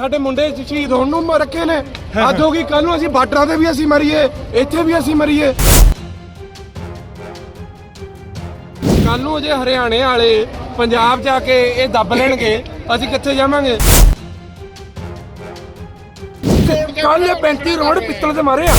ਸਾਡੇ ਮੁੰਡੇ ਸ਼ਹੀਦ ਹੋਣ ਨੂੰ ਰੱਖੇ ਨੇ। ਅੱਜ ਹੋ ਗਈ ਕੱਲ ਨੂੰ ਅਸੀਂ ਬਾਰਡਰਾਂ ਤੇ ਵੀ ਅਸੀਂ ਮਰੀਏ, ਇੱਥੇ ਵੀ ਅਸੀਂ ਮਰੀਏ। ਕੱਲ ਨੂੰ ਜੇ ਹਰਿਆਣੇ ਵਾਲੇ ਪੰਜਾਬ ਜਾ ਕੇ ਇਹ ਦੱਬ ਲੈਣਗੇ, ਅਸੀਂ ਕਿੱਥੇ ਜਾਵਾਂਗੇ? ਕੱਲ 35 ਰੋਡ ਪਿੱਤਲ ਤੇ ਮਾਰੇ ਆ।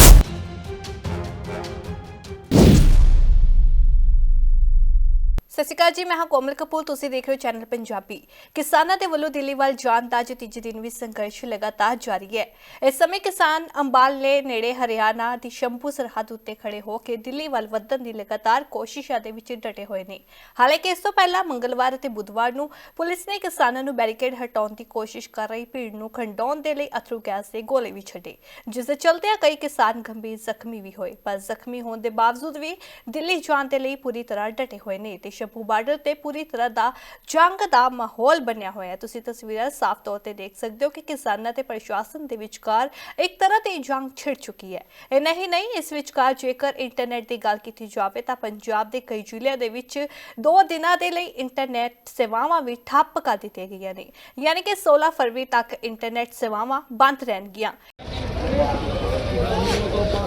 ਸਤਿ ਸ਼੍ਰੀ ਅਕਾਲ ਜੀ, ਮੈਂ ਹਾਂ ਕੋਮਲ ਕਪੂਰ। ਤੁਸੀਂ ਦੇਖ ਰਹੇ ਹੋ ਚੈਨਲ ਪੰਜਾਬੀ। ਕਿਸਾਨਾਂ ਦੇ ਵੱਲੋਂ ਦਿੱਲੀ ਵੱਲ ਜਾਣ ਦਾ ਤੀਜੇ ਦਿਨ ਵੀ ਸੰਘਰਸ਼ ਲਗਾਤਾਰ ਜਾਰੀ ਹੈ। ਇਸ ਸਮੇਂ ਕਿਸਾਨ ਅੰਬਾਲੇ ਨੇੜੇ ਹਰਿਆਣਾ ਦੀ ਸ਼ੰਭੂ ਸਰਹੱਦ ਉੱਤੇ ਖੜੇ ਹੋ ਕੇ ਦਿੱਲੀ ਵੱਲ ਵਧਣ ਦੀ ਲਗਾਤਾਰ ਕੋਸ਼ਿਸ਼ਾਂ ਦੇ ਵਿੱਚ ਡਟੇ ਹੋਏ ਨੇ। ਹਾਲਾਂਕਿ ਇਸ ਤੋਂ ਪਹਿਲਾਂ ਮੰਗਲਵਾਰ ਅਤੇ ਬੁੱਧਵਾਰ ਨੂੰ ਪੁਲਿਸ ਨੇ ਕਿਸਾਨਾਂ ਨੂੰ ਬੈਰੀਕੇਡ ਹਟਾਉਣ ਦੀ ਕੋਸ਼ਿਸ਼ ਕਰ ਰਹੀ ਭੀੜ ਨੂੰ ਖੰਡਾਉਣ ਦੇ ਲਈ ਅਥਰੂ ਗੈਸ ਦੇ ਗੋਲੇ ਵੀ ਛੱਡੇ, ਜਿਸ ਦੇ ਚਲਦਿਆਂ ਕਈ ਕਿਸਾਨ ਗੰਭੀਰ ਜ਼ਖਮੀ ਵੀ ਹੋਏ। ਪਰ ਜ਼ਖਮੀ ਹੋਣ ਦੇ ਬਾਵਜੂਦ ਵੀ ਦਿੱਲੀ ਜਾਣ ਦੇ ਲਈ ਪੂਰੀ ਤਰ੍ਹਾਂ ਡਟੇ ਹੋਏ ਨੇ ਤੇ ਸ਼ੰਭੂ ਬਾਰਡਰ ਤੇ ਪੂਰੀ ਤਰ੍ਹਾਂ ਦਾ ਜੰਗ ਦਾ ਮਾਹੌਲ ਬਣਿਆ ਹੋਇਆ ਹੈ। ਤੁਸੀਂ ਤਸਵੀਰਾਂ ਸਾਫ਼ ਤੌਰ ਤੇ ਦੇਖ ਸਕਦੇ ਹੋ ਕਿ ਕਿਸਾਨਾਂ ਤੇ ਪ੍ਰਸ਼ਾਸਨ ਦੇ ਵਿਚਕਾਰ ਇੱਕ ਤਰ੍ਹਾਂ ਦੀ ਜੰਗ ਛਿੜ ਚੁੱਕੀ ਹੈ। ਇਹ ਨਹੀਂ, ਇਸ ਵਿਚਕਾਰ ਜੇਕਰ ਇੰਟਰਨੈਟ ਦੀ ਗੱਲ ਕੀਤੀ ਜਾਵੇ ਤਾਂ ਪੰਜਾਬ ਦੇ ਕਈ ਜ਼ਿਲ੍ਹਿਆਂ ਦੇ ਵਿੱਚ 2 ਦਿਨਾਂ ਦੇ ਲਈ ਇੰਟਰਨੈਟ ਸੇਵਾਵਾਂ ਵੀ ਠੱਪ ਕਰ ਦਿੱਤੀਆਂ ਗਈਆਂ ਨੇ। ਯਾਨੀ ਕਿ 16 ਫਰਵਰੀ ਤੱਕ ਇੰਟਰਨੈਟ ਸੇਵਾਵਾਂ ਬੰਦ ਰਹਿਣਗੀਆਂ।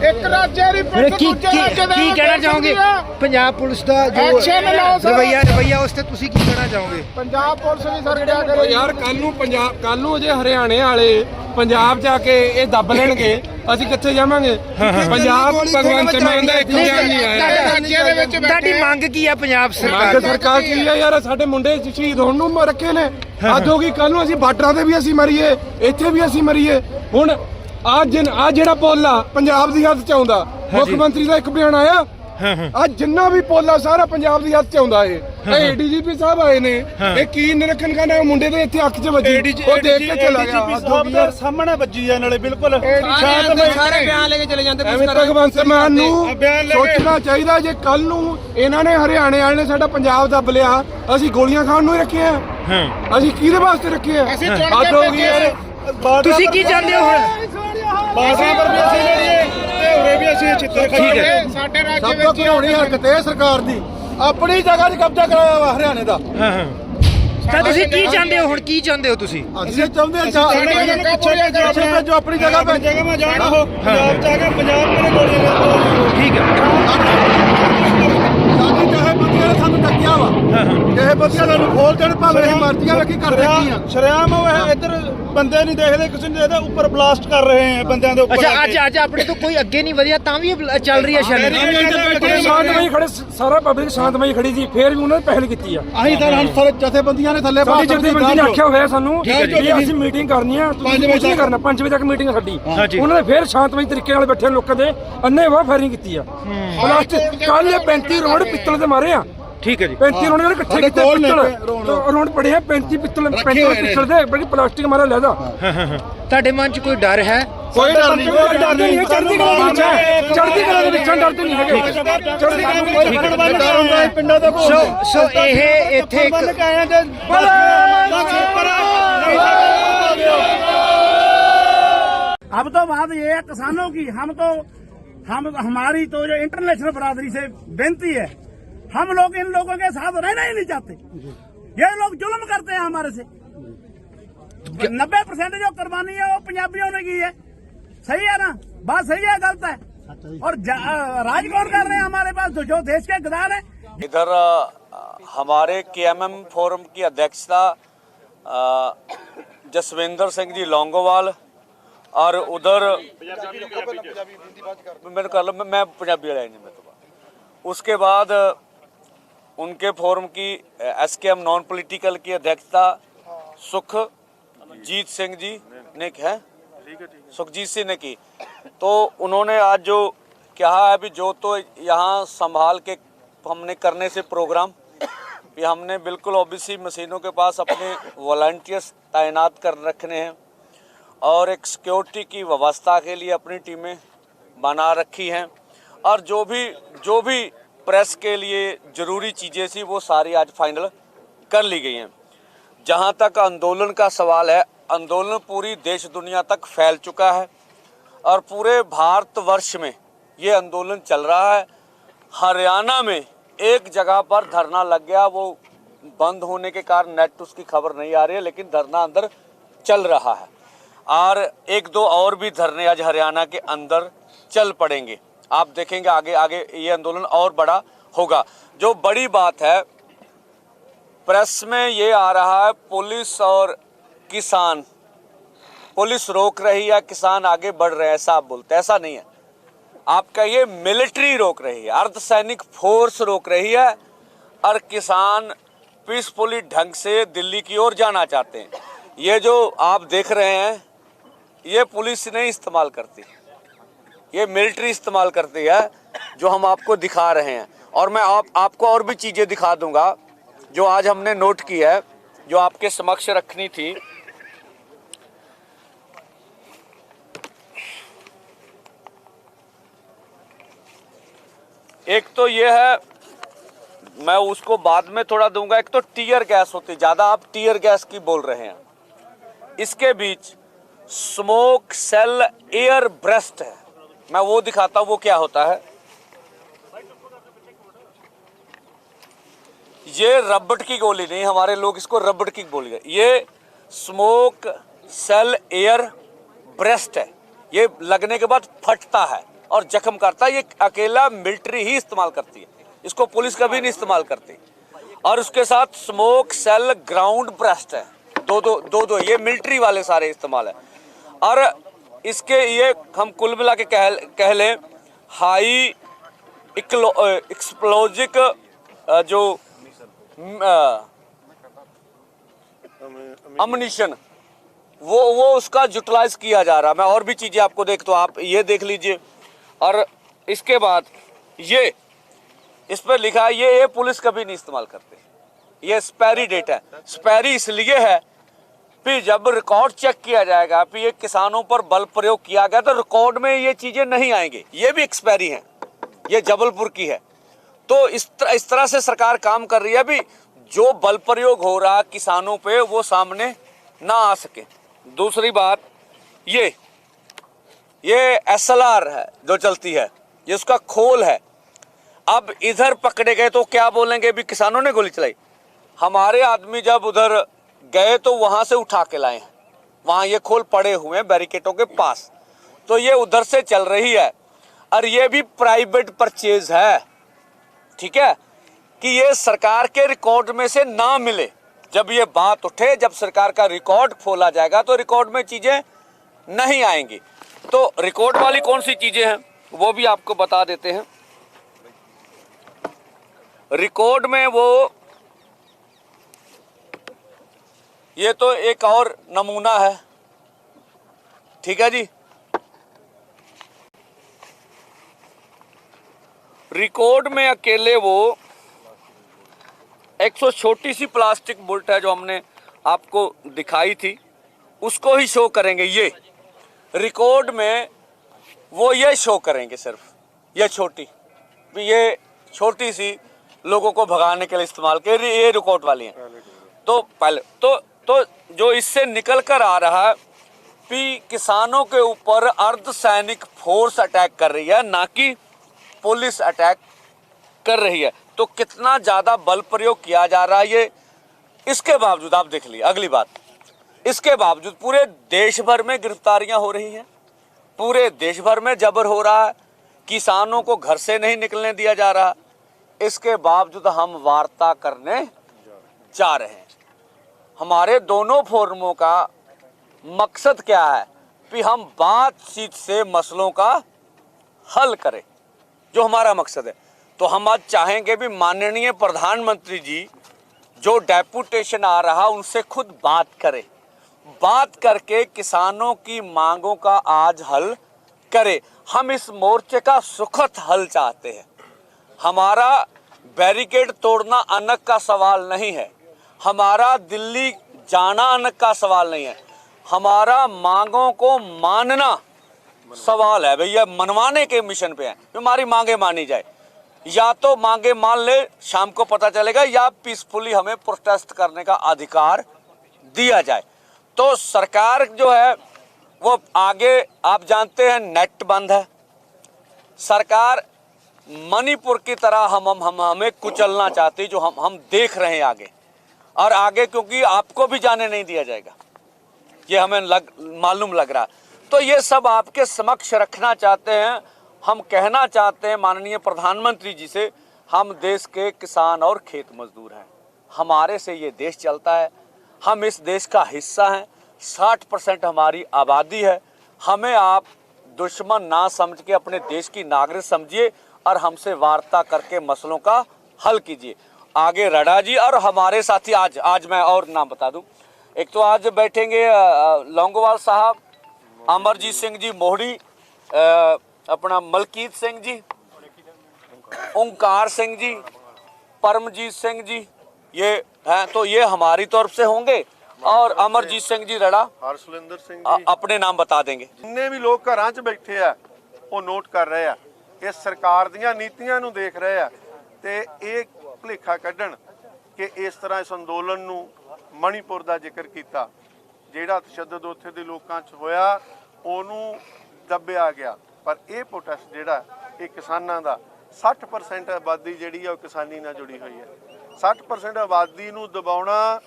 ਇੱਕ ਰਾਜੇ ਦੀ ਪਿੱਠ ਦੂਜੇ ਰਾਜੇ ਦੇ ਕੀ ਕਹਿਣਾ ਚਾਹੋਗੇ ਪੰਜਾਬ ਪੁਲਿਸ ਦਾ ਜੋ ਰਵਈਆ ਉਸ ਤੇ ਤੁਸੀਂ ਕੀ ਕਹਿਣਾ ਚਾਹੋਗੇ? ਪੰਜਾਬ ਪੁਲਿਸ ਵੀ ਸਰ ਕਿਆ ਕਰੇ ਯਾਰ? ਕੱਲ ਨੂੰ ਜੇ ਹਰਿਆਣੇ ਵਾਲੇ ਪੰਜਾਬ ਜਾ ਕੇ ਇਹ ਦੱਬ ਲੈਣਗੇ, ਅਸੀਂ ਕਿੱਥੇ ਜਾਵਾਂਗੇ? ਪੰਜਾਬ ਭਗਵੰਤ ਮਾਨ ਦਾ ਇੱਕ ਬਿਆਨ ਨਹੀਂ ਆਇਆ। ਤੁਹਾਡੀ ਮੰਗ ਕੀ ਆ ਪੰਜਾਬ ਸਰਕਾਰ ਕੀ ਆ ਯਾਰ? ਸਾਡੇ ਮੁੰਡੇ ਸ਼ਹੀਦ ਹੋਣ ਨੂੰ ਰੱਖੇ ਨੇ। ਅੱਜ ਹੋ ਗਈ ਕੱਲ ਨੂੰ ਅਸੀਂ ਬਾਰਡਰਾਂ ਤੇ ਵੀ ਅਸੀਂ ਮਰੀਏ, ਇੱਥੇ ਵੀ ਅਸੀਂ ਮਰੀਏ। ਹੁਣ ਆ ਜਿਹੜਾ ਪੁੱਲ ਆ ਪੰਜਾਬ ਦੀ ਹੱਦ ਚ ਆਉਂਦਾ, ਮੁੱਖ ਮੰਤਰੀ ਦਾ ਇੱਕ ਬਿਆਨ ਆਇਆ। ਅੱਜ ਜਿੰਨਾ ਵੀ ਪੁੱਲ ਆ ਸਾਰਾ ਪੰਜਾਬ ਦੀ ਹੱਦ ਚ ਆਉਂਦਾ। ਇਹ ਡੀਜੀਪੀ ਸਾਹਿਬ ਆਏ ਨੇ, ਇਹ ਕੀ ਨਿਰਖਣ ਕਰਨਾ? ਮੁੰਡੇ ਦੇ ਇੱਥੇ ਅੱਖ ਚ ਵੱਜੀ, ਉਹ ਦੇਖ ਕੇ ਚਲਾ ਗਿਆ। ਸਾਹਮਣੇ ਵੱਜੀ ਆ ਨਾਲੇ ਬਿਲਕੁਲ ਸਾਰੇ ਬਿਆਨ ਲੈ ਕੇ ਚਲੇ ਜਾਂਦੇ। ਭਗਵੰਤ ਮਾਨ ਨੂੰ ਸੋਚਣਾ ਚਾਹੀਦਾ, ਜੇ ਕੱਲ ਨੂੰ ਇਹਨਾਂ ਨੇ ਹਰਿਆਣੇ ਵਾਲੇ ਨੇ ਸਾਡਾ ਪੰਜਾਬ ਦੱਬ ਲਿਆ, ਅਸੀਂ ਗੋਲੀਆਂ ਖਾਣ ਨੂੰ ਹੀ ਰੱਖੇ ਆ? ਅਸੀਂ ਕਿਹਦੇ ਵਾਸਤੇ ਰੱਖੇ ਆ? ਹੱਦ ਹੋ ਗਈ ਯਾਰ। ਤੁਸੀਂ ਕੀ ਚਾਹੁੰਦੇ ਹੋ ਹੁਣ? ਬਾਜ਼ਾਂ ਪਰ ਵੀ ਅਸੀਂ ਲੜੀਏ ਤੇ ਉਰੇ ਵੀ ਅਸੀਂ ਚਿੱਤਰ ਖਾਈਏ। ਸਾਡੇ ਰਾਜ ਵਿੱਚ ਹੋਣੀ ਹਰਕਤ ਹੈ ਸਰਕਾਰ ਦੀ, ਆਪਣੀ ਜਗ੍ਹਾ 'ਚ ਕਬਜ਼ਾ ਕਰਾਇਆ ਵਾ ਹਰਿਆਣੇ ਦਾ। ਤਾਂ ਤੁਸੀਂ ਕੀ ਚਾਹੁੰਦੇ ਹੋ ਹੁਣ? ਕੀ ਚਾਹੁੰਦੇ ਹੋ ਤੁਸੀਂ? ਅਸੀਂ ਚਾਹੁੰਦੇ ਹਾਂ ਜੋ ਆਪਣੀ ਜਗ੍ਹਾ ਮੈਂ ਜਾਣਾ ਹੋ ਪੰਜਾਬ ਚ ਆ ਕੇ ਪੰਜਾਬ ਮੇਰੇ ਗੋਲੀਆਂ। ਠੀਕ ਹੈ, ਸਾਡੀ ਚਾਹੇ ਬੰਦੀਆਂ ਨੇ ਸਾਨੂੰ ਟੱਕਿਆ ਵਾ, ਚਾਹੇ ਬੰਦੀਆਂ ਸਾਨੂੰ ਖੋਲ ਦੇਣ, ਭਾਵੇਂ ਅਸੀਂ ਮਰਜ਼ੀਆਂ ਵੇਖੀ ਕਰ ਦਿੱਤੀ ਆ। ਸ਼ਰਿਆਮ ਉਹ ਇੱਧਰ ਬੰਦੇ ਨਹੀਂ ਦੇਖਦੇ, ਕਿਸੇ ਨੂੰ ਦੇਖਦੇ ਉੱਪਰ ਬਲਾਸਟ ਕਰ ਰਹੇ ਆ ਬੰਦਿਆਂ ਦੇ ਉੱਪਰ। ਅੱਛਾ ਅੱਜ ਆਪਣੇ ਤੋਂ ਕੋਈ ਅੱਗੇ ਨਹੀਂ ਵਧਿਆ ਤਾਂ ਵੀ ਚੱਲ ਰਹੀ ਹੈ ਸ਼ਾਂਤਮਈ ਖੜੇ, ਸਾਰਾ ਪਬਲਿਕ ਸ਼ਾਂਤਮਈ ਖੜੀ ਸੀ, ਫੇਰ ਵੀ ਉਹਨਾਂ ਨੇ ਪਹਿਲ ਕੀਤੀ ਆ। ਅਸੀਂ ਤਾਂ ਸਾਰੇ ਜਥੇਬੰਦੀਆਂ ਨੇ ਥੱਲੇ ਸਾਡੀ ਜਥੇਬੰਦੀ ਨੇ ਆਖਿਆ ਹੋਇਆ ਸਾਨੂੰ ਵੀ ਅਸੀਂ ਮੀਟਿੰਗ ਕਰਨੀ ਆ, ਤੁਸੀਂ ਕੁਝ ਨਹੀਂ ਕਰਨਾ। 5 ਵਜੇ ਤੱਕ ਮੀਟਿੰਗ ਸਾਡੀ। ਉਹਨਾਂ ਨੇ ਫੇਰ ਸ਼ਾਂਤਮਈ ਤਰੀਕੇ ਨਾਲ ਬੈਠੇ ਲੋਕਾਂ ਦੇ ਅੰਨ੍ਹੇਵਾਹ ਫਾਇਰਿੰਗ ਕੀਤੀ ਆ। ਲਾਸਟ ਕੱਲ 35 ਰੋਡ ਪਿੱਤਲ ਤੇ ਮਾਰੇ ਆ। ਠੀਕ ਹੈ ਜੀ, 35 ਰੋਡ ਜਿਹੜੇ ਇਕੱਠੇ ਕੀਤੇ ਰੋਡ ਪੜੇ ਆ। 35 ਪਿੱਤਲ ਦੇ ਬੜੀ ਪਲਾਸਟਿਕ ਮਾਰਿਆ ਲੈਦਾ। ਤੁਹਾਡੇ ਮਨ 'ਚ ਕੋਈ ਡਰ ਹੈ? ਕੋਈ ਡਰ ਨਹੀਂ, ਚੜ੍ਹਦੀ ਕਲਾ ਵਿੱਚ ਹੈ। ਚੜ੍ਹਦੀ ਕਲਾ ਦੇ ਵਿੱਚੋਂ ਡਰਦੇ ਨਹੀਂ ਹੈਗੇ। ਚੜ੍ਹਦੀ ਕਲਾ ਕੋਈ ਡਰ ਹੁੰਦਾ ਪਿੰਡਾਂ ਦਾ। ਸੋ ਇਹ ਇੱਥੇ अब तो बात ये है किसानों की, हमारी तो जो इंटरनेशनल बरादरी से बेनती है, हम लोग इन लोगों के साथ रहना ही नहीं चाहते। ये लोग जुल्म करते हैं हमारे से। 90% जो कुर्बानी है वो पंजाबियों ने की है। सही है ना? बात सही है, गलत है? और राज कौन कर रहे हैं हमारे पास? तो जो देश के गद्दार है। इधर हमारे KMM फोरम की अध्यक्षता जसविंदर सिंह जी लौंगोवाल, और उधर मैं पंजाबी वाला नहीं, मैं तो उसके बाद उनके फोरम की SKM नॉन पॉलिटिकल की अध्यक्षता सुखजीत सिंह जी ने है, सुखजीत सिंह ने की। तो उन्होंने आज जो कहा है भी जो तो यहाँ संभाल के हमने करने से प्रोग्राम भी हमने बिल्कुल ओबीसी मशीनों के पास अपने वॉलंटियर्स तैनात कर रखने हैं और एक सिक्योरिटी की व्यवस्था के लिए अपनी टीमें बना रखी हैं, और जो भी प्रेस के लिए ज़रूरी चीज़ें थी वो सारी आज फाइनल कर ली गई हैं। जहां तक आंदोलन का सवाल है, आंदोलन पूरी देश दुनिया तक फैल चुका है और पूरे भारतवर्ष में ये आंदोलन चल रहा है। हरियाणा में एक जगह पर धरना लग गया, वो बंद होने के कारण नेट उसकी खबर नहीं आ रही है, लेकिन धरना अंदर चल रहा है। और एक दो और भी धरने आज हरियाणा के अंदर चल पड़ेंगे। आप देखेंगे आगे आगे ये आंदोलन और बड़ा होगा। जो बड़ी बात है, प्रेस में ये आ रहा है पुलिस और किसान, पुलिस रोक रही है, किसान आगे बढ़ रहे हैं, ऐसा आप बोलते हैं। ऐसा नहीं है, आपका ये मिलिट्री रोक रही है, अर्धसैनिक फोर्स रोक रही है, और किसान पीसफुली ढंग से दिल्ली की ओर जाना चाहते हैं। ये जो आप देख रहे हैं ये पुलिस नहीं इस्तेमाल करती, ये मिलिट्री इस्तेमाल करती है, जो हम आपको दिखा रहे हैं। और मैं आपको और भी चीज़ें दिखा दूंगा जो आज हमने नोट की है, जो आपके समक्ष रखनी थी। एक तो ये है, मैं उसको बाद में थोड़ा दूंगा। एक तो टीयर गैस होती, ज़्यादा आप टीयर गैस की बोल रहे हैं। इसके बीच स्मोक सेल एयर ब्रेस्ट है, मैं वो दिखाता हूं वो क्या होता है। ये रबड़ की गोली नहीं, हमारे लोग इसको रबड़ की गोली है। ये स्मोक सेल एयर ब्रेस्ट है, ये लगने के बाद फटता है और जख्म करता है। ये अकेला मिलिट्री ही इस्तेमाल करती है, इसको पुलिस कभी नहीं इस्तेमाल करती। और उसके साथ स्मोक सेल ग्राउंड ब्रेस्ट है, दो ये मिलिट्री वाले सारे इस्तेमाल है। और इसके ये हम कुल मिला के कह लें हाई एक्सप्लोजिव जो अम्युनिशन वो उसका यूटिलाइज किया जा रहा है। मैं और भी चीजें आपको तो आप ये देख लीजिए। और इसके बाद ये इस पर लिखा है ये पुलिस कभी नहीं इस्तेमाल करते, ये एक्सपायरी डेट है। एक्सपायरी इसलिए है फिर जब रिकॉर्ड चेक किया जाएगा फिर ये किसानों पर बल प्रयोग किया गया तो रिकॉर्ड में ये चीजें नहीं आएंगी, ये भी एक्सपायरी है। ये जबलपुर की है। तो इस तरह से सरकार काम कर रही है भी, जो बल प्रयोग हो रहा किसानों पे वो सामने ना आ सके। दूसरी बात ये SLR है जो चलती है, ये उसका खोल है। अब इधर पकड़े गए तो क्या बोलेंगे भी किसानों ने गोली चलाई। हमारे आदमी जब उधर गए तो वहां से उठा के लाए हैं, वहां ये खोल पड़े हुए हैं बैरिकेडों के पास, तो ये उधर से चल रही है। और ये भी प्राइवेट परचेज है, ठीक है, कि ये सरकार के रिकॉर्ड में से ना मिले। जब ये बात उठे, जब सरकार का रिकॉर्ड खोला जाएगा तो रिकॉर्ड में चीजें नहीं आएंगी। तो रिकॉर्ड वाली कौन सी चीजें हैं वो भी आपको बता देते हैं। रिकॉर्ड में वो ये तो एक और नमूना है, ठीक है जी। रिकॉर्ड में अकेले वो 100 छोटी सी प्लास्टिक बुलेट है जो हमने आपको दिखाई थी, उसको ही शो करेंगे। ये रिकॉर्ड में वो ये शो करेंगे, सिर्फ ये छोटी सी लोगों को भगाने के लिए इस्तेमाल कर ये रिकॉर्ड वाली हैं। तो पहले तो जो इससे निकल कर आ रहा है कि किसानों के ऊपर अर्धसैनिक फोर्स अटैक कर रही है, ना कि पुलिस अटैक कर रही है। तो कितना ज्यादा बल प्रयोग किया जा रहा है ये, इसके बावजूद आप देख लीजिए। अगली बात, इसके बावजूद पूरे देश भर में गिरफ्तारियां हो रही हैं, पूरे देश भर में जबर हो रहा है, किसानों को घर से नहीं निकलने दिया जा रहा। इसके बावजूद हम वार्ता करने जा रहे हैं। हमारे दोनों फोरमों का मकसद क्या है कि हम बातचीत से मसलों का हल करें, जो हमारा मकसद है। तो हम आज चाहेंगे भी माननीय प्रधानमंत्री जी जो डेपुटेशन आ रहा उनसे खुद बात करके किसानों की मांगों का आज हल करे। हम इस मोर्चे का सुखद हल चाहते हैं। हमारा बैरिकेड तोड़ना अनक का सवाल नहीं है, हमारा दिल्ली जाना अनक का सवाल नहीं है, हमारा मांगों को मानना सवाल है। भैया मनवाने के मिशन पे है, हमारी मांगे मानी जाए। या तो मांगे मान ले, शाम को पता चलेगा, या पीसफुली हमें प्रोटेस्ट करने का अधिकार दिया जाए। तो सरकार जो है वो आगे, आप जानते हैं नेट बंद है, सरकार मणिपुर की तरह हमें कुचलना चाहती, जो हम देख रहे हैं आगे। और आगे क्योंकि आपको भी जाने नहीं दिया जाएगा, ये हमें मालूम लग रहा है। तो ये सब आपके समक्ष रखना चाहते हैं। हम कहना चाहते हैं माननीय प्रधानमंत्री जी से, हम देश के किसान और खेत मजदूर हैं, हमारे से ये देश चलता है, हम इस देश का हिस्सा हैं, 60% हमारी आबादी है। हमें आप दुश्मन ना समझ के अपने देश की नागरिक समझिए और हमसे वार्ता करके मसलों का हल कीजिए। आगे रड़ा जी और हमारे साथी आज मैं और नाम बता दूं, एक तो आज बैठेंगे लौंगोवाल साहब, अमरजीत सिंह जी मोहड़ी, अपना मलकीत सिंह जी, ओंकार सिंह जी, परमजीत सिंह जी, ये हैं। तो ये हमारी तरफ से होंगे और अमरजीत सिंह जी रड़ा, ਹਰਸੁਲਿੰਦਰ ਸਿੰਘ ਜੀ अपने नाम बता देंगे। ਜਿੰਨੇ ਵੀ ਲੋਕ ਘਰਾਂ 'ਚ ਬੈਠੇ ਆ ਉਹ ਨੋਟ ਕਰ ਰਹੇ ਆ, ਇਸ ਸਰਕਾਰ ਦੀਆਂ ਨੀਤੀਆਂ ਨੂੰ ਦੇਖ ਰਹੇ ਆ ਤੇ ਇਹ ਭੁਲੇਖਾ ਕੱਢਣ ਕਿ ਇਸ ਤਰ੍ਹਾਂ ਇਸ ਅੰਦੋਲਨ ਨੂੰ ਮਣੀਪੁਰ ਦਾ ਜ਼ਿਕਰ ਕੀਤਾ, ਜਿਹੜਾ ਤਸ਼ੱਦਦ ਉੱਥੇ ਦੇ ਲੋਕਾਂ 'ਚ ਹੋਇਆ ਉਹਨੂੰ ਦੱਬਿਆ ਗਿਆ। ਪਰ ਇਹ ਪ੍ਰੋਟੈਸਟ ਜਿਹੜਾ ਇਹ ਕਿਸਾਨਾਂ ਦਾ 60% ਆਬਾਦੀ ਜਿਹੜੀ ਆ ਉਹ ਕਿਸਾਨੀ ਨਾਲ ਜੁੜੀ ਹੋਈ ਹੈ। 60% ਆਬਾਦੀ ਨੂੰ ਦਬਾਉਣਾ,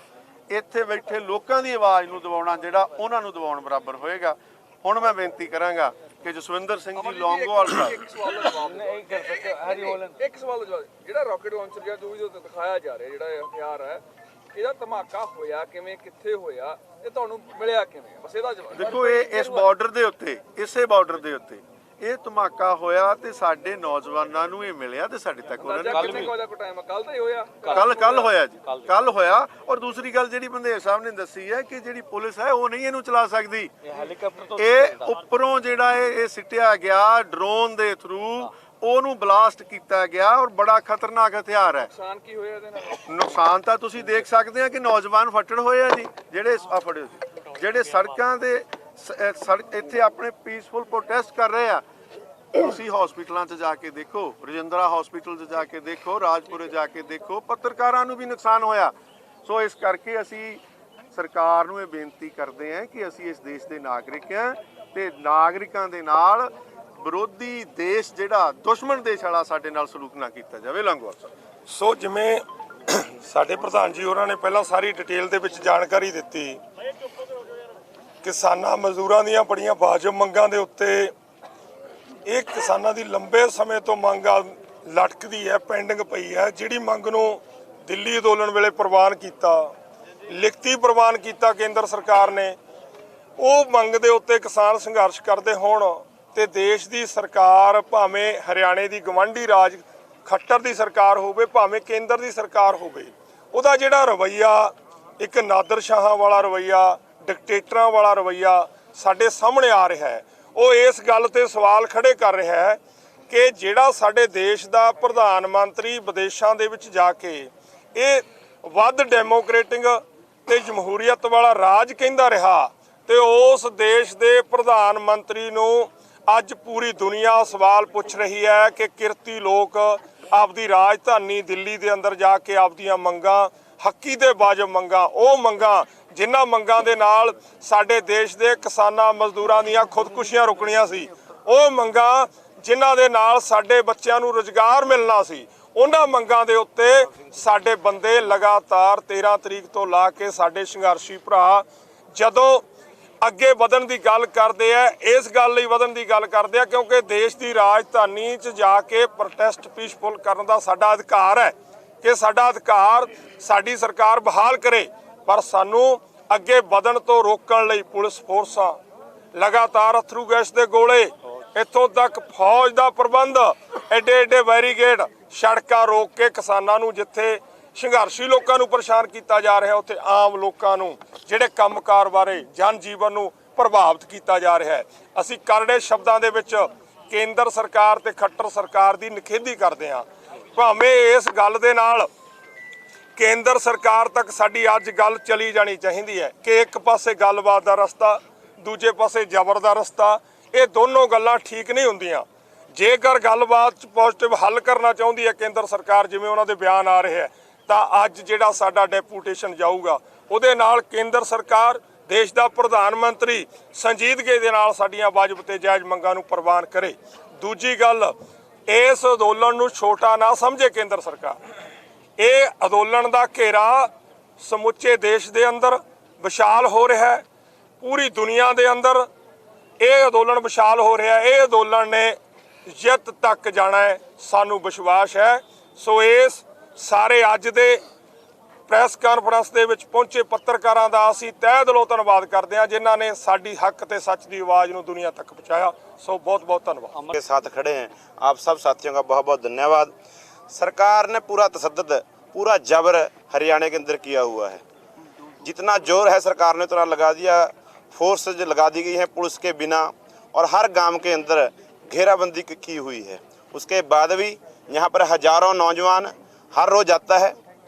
ਇੱਥੇ ਬੈਠੇ ਲੋਕਾਂ ਦੀ ਆਵਾਜ਼ ਨੂੰ ਦਬਾਉਣਾ ਜਿਹੜਾ ਉਹਨਾਂ ਨੂੰ ਦਬਾਉਣ ਬਰਾਬਰ ਹੋਏਗਾ। ਹੁਣ ਮੈਂ ਬੇਨਤੀ ਕਰਾਂਗਾ ਕਿ ਜਸਵਿੰਦਰ ਸਿੰਘ ਜੀ ਲੌਂਗੋਵਾਲ ਸਾਹਿਬ, ਇੱਕ ਸਵਾਲ ਦਾ ਜਵਾਬ, ਜਿਹੜਾ ਰਾਕਟ ਲਾਂਚਰ ਜਾਂ ਜੋ ਵੀ ਦਿਖਾਇਆ ਜਾ ਰਿਹਾ, ਜਿਹੜਾ ਇਹ ਹਥਿਆਰ ਹੈ, ਇਹਦਾ ਧਮਾਕਾ ਹੋਇਆ ਕਿਵੇਂ, ਕਿੱਥੇ ਹੋਇਆ, ਇਹ ਤੁਹਾਨੂੰ ਮਿਲਿਆ ਕਿਵੇਂ, ਬਸ ਇਹਦਾ ਜਵਾਬ। ਦੇਖੋ ਇਹ ਇਸ ਬਾਰਡਰ ਦੇ ਉੱਤੇ, ਇਸੇ ਬਾਰਡਰ ਦੇ ਉੱਤੇ ਇਹ ਧਮਾਕਾ ਹੋਇਆ ਤੇ ਸਾਡੇ ਨੌਜਵਾਨਾਂ ਨੂੰ ਇਹ ਮਿਲਿਆ ਤੇ ਸਾਡੇ ਤੱਕ ਉਹਨਾਂ ਨੇ ਕੱਲ ਤਾਂ ਹੀ ਹੋਇਆ, ਕੱਲ ਹੋਇਆ ਜੀ, ਕੱਲ ਹੋਇਆ। ਔਰ ਦੂਸਰੀ ਗੱਲ ਜਿਹੜੀ ਬੰਦੇਰ ਸਾਹਿਬ ਨੇ ਦੱਸੀ ਹੈ ਕਿ ਜਿਹੜੀ ਪੁਲਿਸ ਹੈ ਉਹ ਨਹੀਂ ਇਹਨੂੰ ਚਲਾ ਸਕਦੀ, ਇਹ ਉੱਪਰੋਂ ਜਿਹੜਾ ਇਹ ਸਿੱਟਿਆ ਗਿਆ ਡਰੋਨ ਦੇ ਥਰੂ, ਉਹਨੂੰ ਬਲਾਸਟ ਕੀਤਾ ਗਿਆ ਔਰ ਬੜਾ ਖਤਰਨਾਕ ਹਥਿਆਰ ਹੈ। ਨੁਕਸਾਨ ਕੀ ਹੋਇਆ ਇਹਦੇ ਨਾਲ? ਨੁਕਸਾਨ ਤਾਂ ਤੁਸੀਂ ਦੇਖ ਸਕਦੇ ਆ ਕਿ ਨੌਜਵਾਨ ਫੱਟੜ ਹੋਏ ਆ ਜੀ, ਜਿਹੜੇ ਸੜਕਾਂ ਦੇ ਇੱਥੇ ਆਪਣੇ ਪੀਸਫੁਲ ਪ੍ਰੋਟੈਸਟ ਕਰ ਰਹੇ ਆ। ਤੁਸੀਂ ਹਸਪੀਟਲਾਂ 'ਚ ਜਾ ਕੇ ਦੇਖੋ, ਰਜਿੰਦਰਾ ਹਸਪੀਟਲ 'ਚ ਜਾ ਕੇ ਦੇਖੋ, ਰਾਜਪੁਰੇ ਜਾ ਕੇ ਦੇਖੋ, ਪੱਤਰਕਾਰਾਂ ਨੂੰ ਵੀ ਨੁਕਸਾਨ ਹੋਇਆ। ਸੋ ਇਸ ਕਰਕੇ ਅਸੀਂ ਸਰਕਾਰ ਨੂੰ ਇਹ ਬੇਨਤੀ ਕਰਦੇ ਹਾਂ ਕਿ ਅਸੀਂ ਇਸ ਦੇਸ਼ ਦੇ ਨਾਗਰਿਕ ਹਾਂ ਤੇ ਨਾਗਰਿਕਾਂ ਦੇ ਨਾਲ ਵਿਰੋਧੀ ਦੇਸ਼ ਜਿਹੜਾ ਦੁਸ਼ਮਣ ਦੇਸ਼ ਵਾਲਾ ਸਾਡੇ ਨਾਲ ਸਲੂਕ ਨਾ ਕੀਤਾ ਜਾਵੇ। ਲੰਗੋਵਾਲ ਸਾਹਿਬ। ਸੋ ਜਿਵੇਂ ਸਾਡੇ ਪ੍ਰਧਾਨ ਜੀ ਹੋਰਾਂ ਨੇ ਪਹਿਲਾਂ ਸਾਰੀ ਡਿਟੇਲ ਦੇ ਵਿੱਚ ਜਾਣਕਾਰੀ ਦਿੱਤੀ, ਕਿਸਾਨਾਂ ਮਜ਼ਦੂਰਾਂ ਦੀਆਂ ਬੜੀਆਂ ਵਾਜਬ ਮੰਗਾਂ ਦੇ ਉੱਤੇ ਇਹ ਕਿਸਾਨਾਂ ਦੀ ਲੰਬੇ ਸਮੇਂ ਤੋਂ ਮੰਗ ਲਟਕਦੀ ਹੈ, ਪੈਂਡਿੰਗ ਪਈ ਹੈ। ਜਿਹੜੀ ਮੰਗ ਨੂੰ ਦਿੱਲੀ ਅੰਦੋਲਨ ਵੇਲੇ ਪ੍ਰਵਾਨ ਕੀਤਾ, ਲਿਖਤੀ ਪ੍ਰਵਾਨ ਕੀਤਾ ਕੇਂਦਰ ਸਰਕਾਰ ਨੇ, ਉਹ ਮੰਗ ਦੇ ਉੱਤੇ ਕਿਸਾਨ ਸੰਘਰਸ਼ ਕਰਦੇ ਹੋਣ ਤੇ ਦੇਸ਼ ਦੀ ਸਰਕਾਰ, ਭਾਵੇਂ ਹਰਿਆਣੇ ਦੀ ਗਵਾਂਢੀ ਰਾਜ ਖੱਟਰ ਦੀ ਸਰਕਾਰ ਹੋਵੇ, ਭਾਵੇਂ ਕੇਂਦਰ ਦੀ ਸਰਕਾਰ ਹੋਵੇ, ਉਹਦਾ ਜਿਹੜਾ ਰਵੱਈਆ, ਇੱਕ ਨਾਦਰ ਸ਼ਾਹਾਂ ਵਾਲਾ ਰਵੱਈਆ, ਡਿਕਟੇਟਰਾਂ ਵਾਲਾ ਰਵੱਈਆ ਸਾਡੇ ਸਾਹਮਣੇ ਆ ਰਿਹਾ ਹੈ। ਉਹ ਇਸ ਗੱਲ ਤੇ ਸਵਾਲ ਖੜੇ ਕਰ ਰਿਹਾ ਹੈ ਕਿ ਜਿਹੜਾ ਸਾਡੇ ਦੇਸ਼ ਦਾ ਪ੍ਰਧਾਨ ਮੰਤਰੀ ਵਿਦੇਸ਼ਾਂ ਦੇ ਵਿੱਚ ਜਾ ਕੇ ਇਹ ਵੱਧ ਡੈਮੋਕ੍ਰੇਟਿਕ ਤੇ ਜਮਹੂਰੀਅਤ ਵਾਲਾ ਰਾਜ ਕਹਿੰਦਾ ਰਿਹਾ, ਤੇ ਉਸ ਦੇਸ਼ ਦੇ ਪ੍ਰਧਾਨ ਮੰਤਰੀ ਨੂੰ ਅੱਜ ਪੂਰੀ ਦੁਨੀਆ ਸਵਾਲ ਪੁੱਛ ਰਹੀ ਹੈ ਕਿ ਕਿਰਤੀ ਲੋਕ ਆਪਦੀ ਰਾਜਧਾਨੀ ਦਿੱਲੀ ਦੇ ਅੰਦਰ ਜਾ ਕੇ ਆਪਦੀਆਂ ਮੰਗਾਂ, ਹੱਕੀ ਤੇ ਵਾਜਬ ਮੰਗਾਂ, ਉਹ ਮੰਗਾਂ ਜਿਨ੍ਹਾਂ ਮੰਗਾਂ ਦੇ ਨਾਲ ਸਾਡੇ ਦੇਸ਼ ਦੇ ਕਿਸਾਨਾਂ ਮਜ਼ਦੂਰਾਂ ਦੀਆਂ ਖੁਦਕੁਸ਼ੀਆਂ ਰੁਕਣੀਆਂ ਸੀ, ਉਹ ਮੰਗਾਂ ਜਿਨ੍ਹਾਂ ਦੇ ਨਾਲ ਸਾਡੇ ਬੱਚਿਆਂ ਨੂੰ ਰੁਜ਼ਗਾਰ ਮਿਲਣਾ ਸੀ, ਉਹਨਾਂ ਮੰਗਾਂ ਦੇ ਉੱਤੇ ਸਾਡੇ ਬੰਦੇ ਲਗਾਤਾਰ 13 ਤਰੀਕ ਤੋਂ ਲਾ ਕੇ ਸਾਡੇ ਸੰਘਰਸ਼ੀ ਭਰਾ ਜਦੋਂ ਅੱਗੇ ਵਧਣ ਦੀ ਗੱਲ ਕਰਦੇ ਆ, ਇਸ ਗੱਲ ਲਈ ਵਧਣ ਦੀ ਗੱਲ ਕਰਦੇ ਆ ਕਿਉਂਕਿ ਦੇਸ਼ ਦੀ ਰਾਜਧਾਨੀ 'ਚ ਜਾ ਕੇ ਪ੍ਰੋਟੈਸਟ ਪੀਸਫੁਲ ਕਰਨ ਦਾ ਸਾਡਾ ਅਧਿਕਾਰ ਹੈ ਕਿ ਸਾਡਾ ਅਧਿਕਾਰ ਸਾਡੀ ਸਰਕਾਰ ਬਹਾਲ ਕਰੇ। ਪਰ ਸਾਨੂੰ ਅੱਗੇ ਵਧਣ ਤੋਂ ਰੋਕਣ ਲਈ ਪੁਲਿਸ ਫੋਰਸਾਂ, ਲਗਾਤਾਰ ਅਥਰੂ ਗੈਸ ਦੇ ਗੋਲੇ, ਇੱਥੋਂ ਤੱਕ ਫੌਜ ਦਾ ਪ੍ਰਬੰਧ, ਐਡੇ ਬੈਰੀਗੇਡ, ਸੜਕਾਂ ਰੋਕ ਕੇ ਕਿਸਾਨਾਂ ਨੂੰ, ਜਿੱਥੇ ਸੰਘਰਸ਼ੀ ਲੋਕਾਂ ਨੂੰ ਪਰੇਸ਼ਾਨ ਕੀਤਾ ਜਾ ਰਿਹਾ, ਉੱਥੇ ਆਮ ਲੋਕਾਂ ਨੂੰ ਜਿਹੜੇ ਕੰਮਕਾਰ ਬਾਰੇ ਜਨ ਜੀਵਨ ਨੂੰ ਪ੍ਰਭਾਵਿਤ ਕੀਤਾ ਜਾ ਰਿਹਾ ਹੈ। ਅਸੀਂ ਕਰੜੇ ਸ਼ਬਦਾਂ ਦੇ ਵਿੱਚ ਕੇਂਦਰ ਸਰਕਾਰ ਤੇ ਖੱਟਰ ਸਰਕਾਰ ਦੀ ਨਿਖੇਧੀ ਕਰਦੇ ਹਾਂ। ਭਾਵੇਂ ਇਸ ਗੱਲ ਦੇ ਨਾਲ ਕੇਂਦਰ ਸਰਕਾਰ ਤੱਕ ਸਾਡੀ ਅੱਜ ਗੱਲ ਚਲੀ ਜਾਣੀ ਚਾਹੀਦੀ ਹੈ ਕਿ ਇੱਕ ਪਾਸੇ ਗੱਲਬਾਤ ਦਾ ਰਸਤਾ, ਦੂਜੇ ਪਾਸੇ ਜ਼ਬਰ ਦਾ ਰਸਤਾ, ਇਹ ਦੋਨੋਂ ਗੱਲਾਂ ਠੀਕ ਨਹੀਂ ਹੁੰਦੀਆਂ। ਜੇਕਰ ਗੱਲਬਾਤ 'ਚ ਪੋਜ਼ਿਟਿਵ ਹੱਲ ਕਰਨਾ ਚਾਹੁੰਦੀ ਹੈ ਕੇਂਦਰ ਸਰਕਾਰ, ਜਿਵੇਂ ਉਹਨਾਂ ਦੇ ਬਿਆਨ ਆ ਰਹੇ ਹੈ, ਤਾਂ ਅੱਜ ਜਿਹੜਾ ਸਾਡਾ ਡੈਪੂਟੇਸ਼ਨ ਜਾਊਗਾ ਉਹਦੇ ਨਾਲ ਕੇਂਦਰ ਸਰਕਾਰ, ਦੇਸ਼ ਦਾ ਪ੍ਰਧਾਨ ਮੰਤਰੀ ਸੰਜੀਦਗੀ ਦੇ ਨਾਲ ਸਾਡੀਆਂ ਵਾਜਬ ਤੇ ਜਾਇਜ਼ ਮੰਗਾਂ ਨੂੰ ਪ੍ਰਵਾਨ ਕਰੇ। ਦੂਜੀ ਗੱਲ, ਇਸ ਅੰਦੋਲਨ ਨੂੰ ਛੋਟਾ ਨਾ ਸਮਝੇ ਕੇਂਦਰ ਸਰਕਾਰ। ਇਹ ਅੰਦੋਲਨ ਦਾ ਘੇਰਾ ਸਮੁੱਚੇ ਦੇਸ਼ ਦੇ ਅੰਦਰ ਵਿਸ਼ਾਲ ਹੋ ਰਿਹਾ ਹੈ। ਪੂਰੀ ਦੁਨੀਆ ਦੇ ਅੰਦਰ ਇਹ ਅੰਦੋਲਨ ਵਿਸ਼ਾਲ ਹੋ ਰਿਹਾ। ਇਹ ਅੰਦੋਲਨ ਨੇ ਜਿੱਤ ਤੱਕ ਜਾਣਾ ਹੈ, ਸਾਨੂੰ ਵਿਸ਼ਵਾਸ ਹੈ। ਸੋ ਇਸ ਸਾਰੇ ਅੱਜ ਦੇ ਪ੍ਰੈਸ ਕਾਨਫਰੰਸ ਦੇ ਵਿੱਚ ਪਹੁੰਚੇ ਪੱਤਰਕਾਰਾਂ ਦਾ ਅਸੀਂ ਤਹਿ ਦਿਲੋਂ ਧੰਨਵਾਦ ਕਰਦੇ ਹਾਂ, ਜਿਨ੍ਹਾਂ ਨੇ ਸਾਡੀ ਹੱਕ ਤੇ ਸੱਚ ਦੀ ਆਵਾਜ਼ ਨੂੰ ਦੁਨੀਆ ਤੱਕ ਪਹੁੰਚਾਇਆ। सो बहुत बहुत धन्यवाद। के साथ खड़े हैं आप सब साथियों का बहुत बहुत धन्यवाद। सरकार ने पूरा तसद्दुद, पूरा जबर हरियाणा के अंदर किया हुआ है। जितना जोर है सरकार ने उतना लगा दिया। फोर्स जो लगा दी गई है पुलिस के बिना, और हर गांव के अंदर घेराबंदी की हुई है। उसके बाद भी यहाँ पर हजारों नौजवान हर रोज़ आता है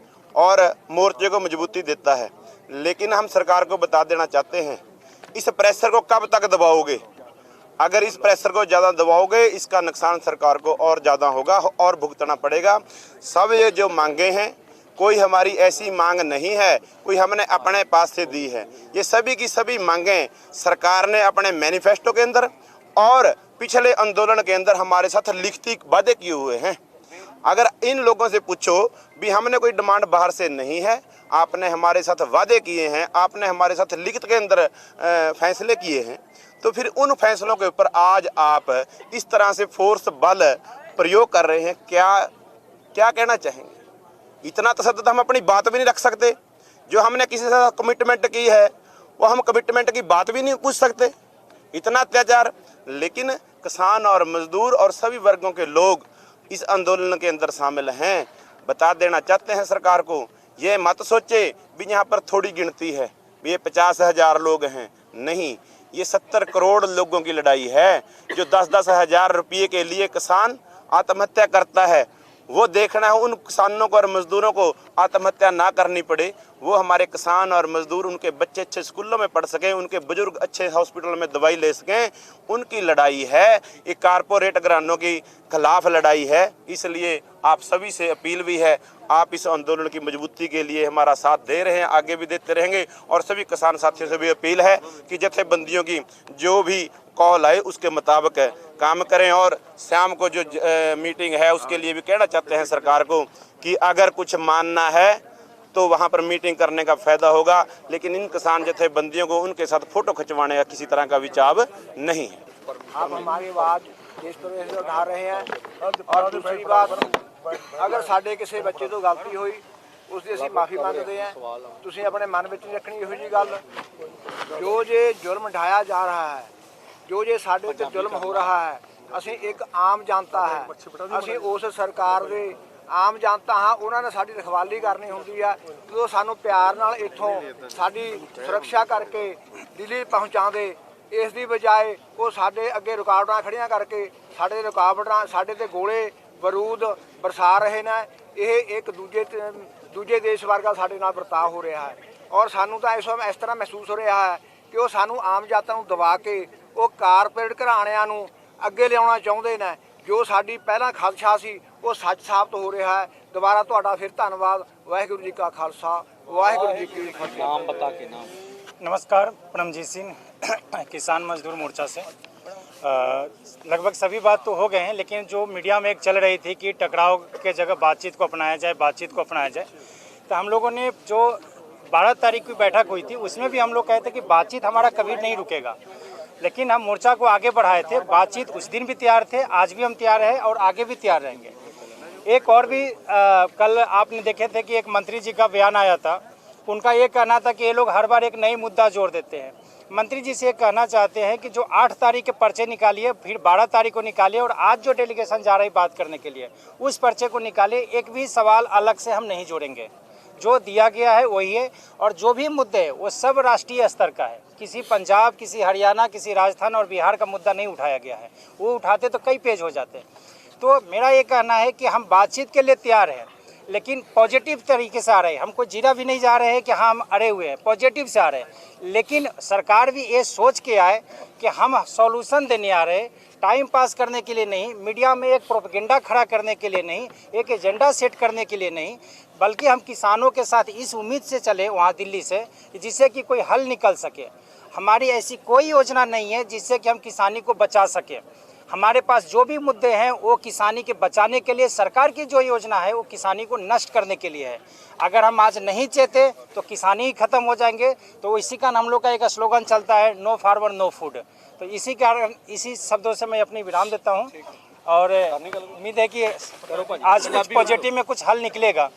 और मोर्चे को मजबूती देता है। लेकिन हम सरकार को बता देना चाहते हैं, इस प्रेशर को कब तक दबाओगे? अगर इस प्रेशर को ज़्यादा दबाओगे इसका नुकसान सरकार को और ज़्यादा होगा और भुगतना पड़ेगा। सब ये जो मांगे हैं, कोई हमारी ऐसी मांग नहीं है कोई हमने अपने पास से दी है। ये सभी की सभी मांगें सरकार ने अपने मैनिफेस्टो के अंदर और पिछले आंदोलन के अंदर हमारे साथ लिखित वादे किए हुए हैं। अगर इन लोगों से पूछो भी हमने कोई डिमांड बाहर से नहीं है, आपने हमारे साथ वादे किए हैं, आपने हमारे साथ लिखित के अंदर फैसले किए हैं, तो फिर उन फैसलों के ऊपर आज आप इस तरह से फोर्स बल प्रयोग कर रहे हैं। क्या क्या कहना चाहेंगे? इतना तसद्दुद हम अपनी बात भी नहीं रख सकते। जो हमने किसी से कमिटमेंट की है वो हम कमिटमेंट की बात भी नहीं पूछ सकते। इतना अत्याचार। लेकिन किसान और मजदूर और सभी वर्गों के लोग इस आंदोलन के अंदर शामिल हैं। बता देना चाहते हैं सरकार को, ये मत सोचे भी यहाँ पर थोड़ी गिनती है, भी ये 50,000 लोग हैं। नहीं, ये 70 करोड़ लोगों की लड़ाई है। जो 10-10 हज़ार रुपये के लिए किसान आत्महत्या करता है, वो देखना है उन किसानों को और मजदूरों को आत्महत्या ना करनी पड़े। वो हमारे किसान और मजदूर, उनके बच्चे अच्छे स्कूलों में पढ़ सकें, उनके बुजुर्ग अच्छे हॉस्पिटल में दवाई ले सकें। उनकी लड़ाई है, ये कारपोरेट घरानों के खिलाफ लड़ाई है। इसलिए आप सभी से अपील भी है, आप इस आंदोलन की मजबूती के लिए हमारा साथ दे रहे हैं, आगे भी देते रहेंगे। और सभी किसान साथियों से भी अपील है कि जथेबंदियों की जो भी कॉल आए उसके मुताबिक काम करें। और शाम को जो मीटिंग है उसके लिए भी कहना चाहते हैं सरकार को कि अगर कुछ मानना है तो वहाँ पर मीटिंग करने का फ़ायदा होगा, लेकिन इन किसान जथेबंदियों को उनके साथ फ़ोटो खिंचवाने का किसी तरह का विचार नहीं है। आप हमारी आवाज़ जिस तरह से उठा रहे हैं। और दूसरी बात, अगर साढ़े किसी बच्चे तो गलती हुई उसकी ਅਸੀਂ ਮਾਫੀ ਮੰਗਦੇ ਹਾਂ। ਤੁਸੀਂ ਆਪਣੇ ਮਨ ਵਿੱਚ ਰੱਖਣੀ ਇਹੋ ਜਿਹੀ ਗੱਲ, ਜੋ ਜੇ ਜ਼ੁਲਮ ਢਾਇਆ ਜਾ ਰਿਹਾ ਹੈ, ਜੋ ਜੇ ਸਾਡੇ ਤੇ ਜ਼ੁਲਮ ਹੋ ਰਿਹਾ ਹੈ, ਅਸੀਂ ਇੱਕ ਆਮ ਜਨਤਾ ਹੈ, ਅਸੀਂ ਉਸ ਸਰਕਾਰ ਦੇ ਆਮ ਜਨਤਾ ਹਾਂ। ਉਹਨਾਂ ਨੇ ਸਾਡੀ ਰਖਵਾਲੀ ਕਰਨੀ ਹੁੰਦੀ ਆ। ਜਦੋਂ ਸਾਨੂੰ ਪਿਆਰ ਨਾਲ ਇੱਥੋਂ ਸਾਡੀ ਸੁਰੱਖਿਆ ਕਰਕੇ ਦਿੱਲੀ ਪਹੁੰਚਾਉਂਦੇ, ਇਸ ਦੀ ਬਜਾਏ ਉਹ ਸਾਡੇ ਅੱਗੇ ਰੁਕਾਵਟਾਂ ਖੜੀਆਂ ਕਰਕੇ ਸਾਡੇ ਤੇ ਗੋਲੇ ਬਾਰੂਦ ਬਰਸਾ ਰਹੇ ਨੇ। ਇਹ ਇੱਕ ਦੂਜੇ ਦੇਸ਼ ਵਰਗਾ ਸਾਡੇ ਨਾਲ ਵਰਤਾਅ ਹੋ ਰਿਹਾ ਹੈ। ਔਰ ਸਾਨੂੰ ਤਾਂ ਇਸ ਤਰ੍ਹਾਂ ਮਹਿਸੂਸ ਹੋ ਰਿਹਾ ਹੈ ਕਿ ਉਹ ਸਾਨੂੰ ਆਮ ਜਨਤਾ ਨੂੰ ਦਬਾ ਕੇ ਉਹ ਕਾਰਪੋਰੇਟ ਘਰਾਣਿਆਂ ਨੂੰ ਅੱਗੇ ਲਿਆਉਣਾ ਚਾਹੁੰਦੇ ਨੇ। ਜੋ ਸਾਡੀ ਪਹਿਲਾਂ ਖਦਸ਼ਾ ਸੀ ਉਹ ਸੱਚ ਸਾਬਤ ਹੋ ਰਿਹਾ ਹੈ। ਦੁਬਾਰਾ ਤੁਹਾਡਾ ਫਿਰ ਧੰਨਵਾद। ਵਾਹਿਗੁਰੂ ਜੀ ਕਾ ਖਾਲਸਾ, ਵਾਹਿਗुरु जी की फतेह। नाम बता के नाम। नमस्कार, परमजीत सिंह, किसान मजदूर मोर्चा से। लगभग सभी बात तो हो गए हैं, लेकिन जो मीडिया में एक चल रही थी कि टकराव के जगह बातचीत को अपनाया जाए, तो हम लोगों ने जो 12 तारीख की बैठक हुई थी उसमें भी हम लोग कहते कि बातचीत हमारा कभी नहीं रुकेगा। लेकिन हम मोर्चा को आगे बढ़ाए थे। बातचीत उस दिन भी तैयार थे, आज भी हम तैयार हैं और आगे भी तैयार रहेंगे। एक और भी कल आपने देखे थे कि एक मंत्री जी का बयान आया था। उनका ये कहना था कि ये लोग हर बार एक नई मुद्दा जोड़ देते हैं। मंत्री जी से कहना चाहते हैं कि जो 8 तारीख के पर्चे निकालिए, फिर 12 तारीख को निकालिए, और आज जो डेलीगेशन जा रही बात करने के लिए उस पर्चे को निकालिए। एक भी सवाल अलग से हम नहीं जोड़ेंगे, जो दिया गया है वही है। और जो भी मुद्दे है वो सब राष्ट्रीय स्तर का है। किसी पंजाब, किसी हरियाणा, किसी राजस्थान और बिहार का मुद्दा नहीं उठाया गया है। वो उठाते तो कई पेज हो जाते। तो मेरा ये कहना है कि हम बातचीत के लिए तैयार हैं, लेकिन पॉजिटिव तरीके से आ रहे हैं। हम कोई जीरा भी नहीं जा रहे हैं कि हाँ हम अड़े हुए हैं, पॉजिटिव से आ रहे हैं। लेकिन सरकार भी ये सोच के आए कि हम सॉल्यूशन देने आ रहे हैं, टाइम पास करने के लिए नहीं, मीडिया में एक प्रोपेगेंडा खड़ा करने के लिए नहीं, एक एजेंडा सेट करने के लिए नहीं, बल्कि हम किसानों के साथ इस उम्मीद से चले वहाँ दिल्ली से जिससे कि कोई हल निकल सके। हमारी ऐसी कोई योजना नहीं है जिससे कि हम किसानी को बचा सकें। हमारे पास जो भी मुद्दे हैं वो किसानी के बचाने के लिए, सरकार की जो योजना है वो किसानी को नष्ट करने के लिए है। अगर हम आज नहीं चेते तो किसानी ही खत्म हो जाएंगे। तो इसी का हम लोग का एक स्लोगन चलता है, नो फार्मर नो फूड। तो इसी कारण इसी शब्दों से मैं अपनी विराम देता हूँ और उम्मीद है कि आज कुछ पॉजिटिव में कुछ हल निकलेगा।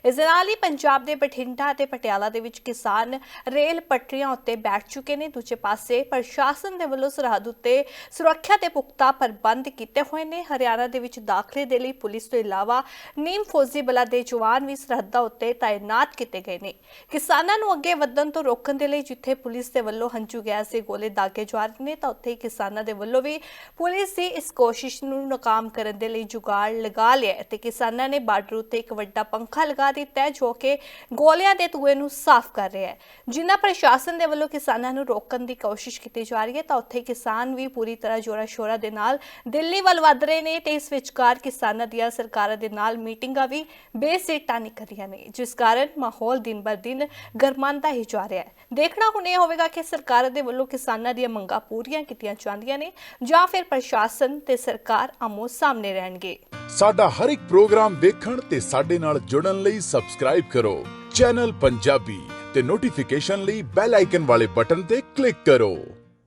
ਇਸ ਦੇ ਨਾਲ ਹੀ ਪੰਜਾਬ ਦੇ ਬਠਿੰਡਾ ਅਤੇ ਪਟਿਆਲਾ ਦੇ ਵਿੱਚ ਕਿਸਾਨ ਰੇਲ ਪਟਰੀਆਂ ਉੱਤੇ ਬੈਠ ਚੁੱਕੇ ਨੇ। ਦੂਜੇ ਪਾਸੇ ਪ੍ਰਸ਼ਾਸਨ ਦੇ ਵੱਲੋਂ ਸਰਹੱਦ ਉੱਤੇ ਸੁਰੱਖਿਆ ਤੇ ਪੁਖਤਾ ਪ੍ਰਬੰਧ ਕੀਤੇ ਹੋਏ ਨੇ। ਹਰਿਆਣਾ ਦੇ ਵਿੱਚ ਦਾਖਲੇ ਦੇ ਲਈ ਪੁਲਿਸ ਤੋਂ ਇਲਾਵਾ ਨੀਮ ਫੌਜੀ ਬਲਾਂ ਦੇ ਜਵਾਨ ਵੀ ਸਰਹੱਦਾਂ ਉੱਤੇ ਤਾਇਨਾਤ ਕੀਤੇ ਗਏ ਨੇ। ਕਿਸਾਨਾਂ ਨੂੰ ਅੱਗੇ ਵਧਣ ਤੋਂ ਰੋਕਣ ਦੇ ਲਈ ਜਿੱਥੇ ਪੁਲਿਸ ਦੇ ਵੱਲੋਂ ਹੰਝੂ ਗੈਸ ਦੇ ਗੋਲੇ ਦਾਗੇ ਜਾ ਰਹੇ ਨੇ, ਤਾਂ ਉੱਥੇ ਕਿਸਾਨਾਂ ਦੇ ਵੱਲੋਂ ਵੀ ਪੁਲਿਸ ਦੀ ਇਸ ਕੋਸ਼ਿਸ਼ ਨੂੰ ਨਾਕਾਮ ਕਰਨ ਦੇ ਲਈ ਜੁਗਾੜ ਲਗਾ ਲਿਆ ਤੇ ਕਿਸਾਨਾਂ ਨੇ ਬਾਰਡਰ ਉੱਤੇ ਇੱਕ ਵੱਡਾ ਪੰਖਾ ਲਗਾ ਦਿੱਤਾ ਹੈ ਜੋ ਕਿ ਗੋਲਿਆਂ ਦੇ ਧੂਏ ਨੂੰ ਸਾਫ਼ ਕਰ ਰਿਹਾ ਹੈ। ਜਿਨ੍ਹਾਂ ਪ੍ਰਸ਼ਾਸਨ ਦੇ ਵੱਲੋਂ ਕਿਸਾਨਾਂ ਨੂੰ ਰੋਕਣ ਦੀ ਕੋਸ਼ਿਸ਼ ਕੀਤੀ ਜਾ ਰਹੀ ਹੈ, ਤਾਂ ਉੱਥੇ ਕਿਸਾਨ ਵੀ ਪੂਰੀ ਤਰ੍ਹਾਂ ਜੋਰਾ ਸ਼ੋਰਾ ਦੇ ਨਾਲ ਦਿੱਲੀ ਵੱਲ ਵੱਧ ਰਹੇ ਨੇ ਤੇ ਇਸ ਵਿਚਕਾਰ ਕਿਸਾਨਾਂ ਦੀਆਂ ਸਰਕਾਰਾਂ ਦੇ ਨਾਲ ਮੀਟਿੰਗਾਂ ਵੀ ਬੇਸਿੱਟਾ ਨਿਕਲ ਰਹੀਆਂ ਨੇ, ਜਿਸ ਕਾਰਨ ਮਾਹੌਲ ਦਿਨ ਬਰ ਦਿਨ ਗਰਮਾਉਂਦਾ ਹੀ ਜਾ ਰਿਹਾ ਹੈ। ਦੇਖਣਾ ਹੁਣ ਇਹ ਹੋਵੇਗਾ ਕਿ ਸਰਕਾਰਾਂ ਦੇ ਵੱਲੋਂ ਕਿਸਾਨਾਂ ਦੀਆਂ ਮੰਗਾਂ ਪੂਰੀਆਂ ਕੀਤੀਆਂ ਜਾਂਦੀਆਂ ਨੇ ਜਾਂ ਫਿਰ ਪ੍ਰਸ਼ਾਸਨ ਤੇ ਸਰਕਾਰ ਆਮੋ ਸਾਹਮਣੇ ਰਹਿਣਗੇ। ਸਾਡਾ ਹਰ ਇੱਕ ਪ੍ਰੋਗਰਾਮ ਵੇਖਣ ਤੇ ਸਾਡੇ ਨਾਲ ਜੁੜਨ ਲਈ ਸਬਸਕ੍ਰਾਈਬ ਕਰੋ ਚੈਨਲ ਪੰਜਾਬੀ ਤੇ ਨੋਟੀਫਿਕੇਸ਼ਨ ਲਈ ਬੈਲ ਆਈਕਨ ਵਾਲੇ ਬਟਨ ਤੇ ਕਲਿੱਕ ਕਰੋ।